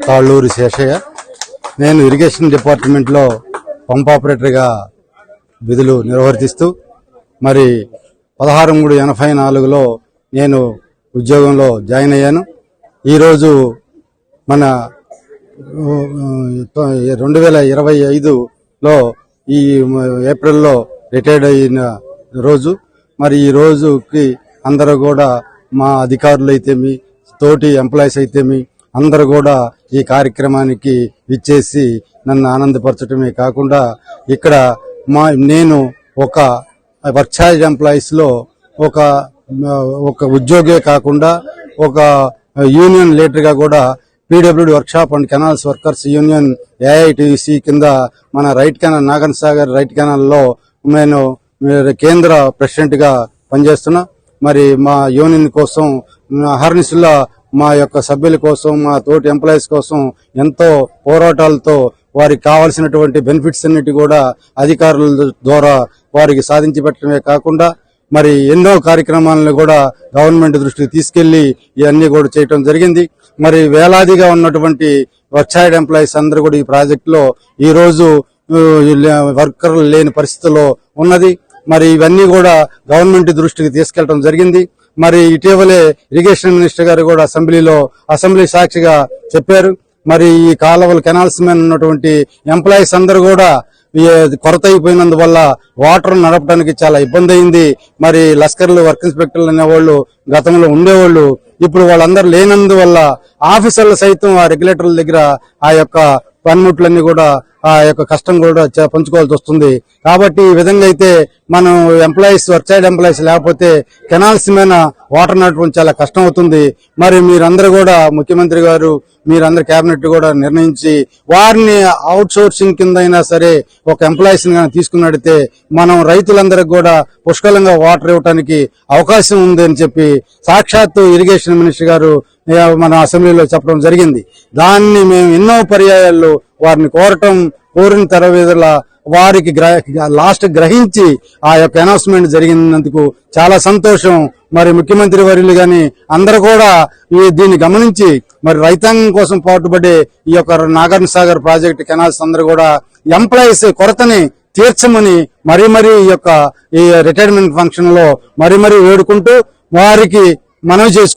తాళ్ళూరి శేషయ్య. నేను ఇరిగేషన్ డిపార్ట్మెంట్లో పంప్ ఆపరేటర్గా విధులు నిర్వర్తిస్తూ మరి 16/3/84లో నేను ఉద్యోగంలో జాయిన్ అయ్యాను. ఈరోజు మన 2025లో ఈ ఏప్రిల్లో రిటైర్డ్ అయిన రోజు. మరి ఈ రోజుకి అందరూ కూడా మా అధికారులు అయితేమి, తోటి ఎంప్లాయీస్ అయితేమి అందరూ కూడా ఈ కార్యక్రమానికి విచ్చేసి నన్ను ఆనందపరచడమే కాకుండా ఇక్కడ నేను ఒక వర్క్ ఎంప్లాయీస్లో ఒక ఉద్యోగే కాకుండా ఒక యూనియన్ లీడర్గా కూడా PWD workshop and canals workers union AITC కింద మన రైట్ కెనాల్ నాగన్ సాగర్ రైట్ కెనాల్లో నేను కేంద్ర ప్రెసిడెంట్గా పనిచేస్తున్నా. మరి మా యూనియన్ కోసం అహర్నిశలా మా యొక్క సభ్యుల కోసం, మా తోటి ఎంప్లాయీస్ కోసం ఎంతో పోరాటాలతో వారికి కావాల్సినటువంటి బెనిఫిట్స్ అన్నిటి కూడా అధికారుల ద్వారా వారికి సాధించి పెట్టడమే కాకుండా మరి ఎన్నో కార్యక్రమాలను కూడా గవర్నమెంట్ దృష్టికి తీసుకెళ్లి ఇవన్నీ కూడా చేయడం జరిగింది. మరి వేలాదిగా ఉన్నటువంటి వర్క్ ఎంప్లాయీస్ అందరూ కూడా ఈ ప్రాజెక్టులో ఈ రోజు వర్కర్లు లేని పరిస్థితుల్లో ఉన్నది. మరి ఇవన్నీ కూడా గవర్నమెంట్ దృష్టికి తీసుకెళ్లడం జరిగింది. మరి ఇటీవలే ఇరిగేషన్ మినిస్టర్ గారు కూడా అసెంబ్లీ సాక్షిగా చెప్పారు. మరి ఈ కాలువలు కెనాల్స్ మీద ఉన్నటువంటి ఎంప్లాయీస్ అందరూ కూడా కొరత అయిపోయినందువల్ల వాటర్ నడపడానికి చాలా ఇబ్బంది అయింది. మరి లస్కర్లు, వర్క్ ఇన్స్పెక్టర్లు అనేవాళ్ళు గతంలో ఉండేవాళ్ళు, ఇప్పుడు వాళ్ళందరూ లేనందువల్ల ఆఫీసర్లు సైతం ఆ రెగ్యులేటర్ల దగ్గర ఆ యొక్క పనిముట్లన్నీ కూడా ఆ యొక్క కష్టం కూడా పంచుకోవాల్సి వస్తుంది. కాబట్టి ఈ విధంగా అయితే మనం వర్క్ ఎంప్లాయీస్ లేకపోతే కెనాల్స్ మీద వాటర్ నడపడం చాలా కష్టం అవుతుంది. మరి మీరందరూ కూడా ముఖ్యమంత్రి గారు, మీరందరూ కేబినెట్ కూడా నిర్ణయించి వారిని అవుట్ సోర్సింగ్ కింద అయినా సరే ఒక ఎంప్లాయీస్ తీసుకున్నట్టయితే మనం రైతులందరికి కూడా పుష్కలంగా వాటర్ ఇవ్వడానికి అవకాశం ఉంది అని చెప్పి సాక్షాత్తు ఇరిగేషన్ మినిస్టర్ గారు మన అసెంబ్లీలో చెప్పడం జరిగింది. దాన్ని మేము ఎన్నో పర్యాయాల్లో వారిని కోరిన తర్వాత వారికి లాస్ట్ గ్రహించి ఆ యొక్క అనౌన్స్మెంట్ జరిగినందుకు చాలా సంతోషం. మరి ముఖ్యమంత్రి వర్యులు గాని అందరూ కూడా దీన్ని గమనించి మరి రైతాంగం కోసం పాటుపడే ఈ యొక్క నాగార్జున సాగర్ ప్రాజెక్టు కెనాల్స్ అందరూ కూడా ఎంప్లాయీస్ కొరతని తీర్చమని మరీ ఈ రిటైర్మెంట్ ఫంక్షన్ లో మరీ వేడుకుంటూ వారికి మనవి చేసుకుంటారు.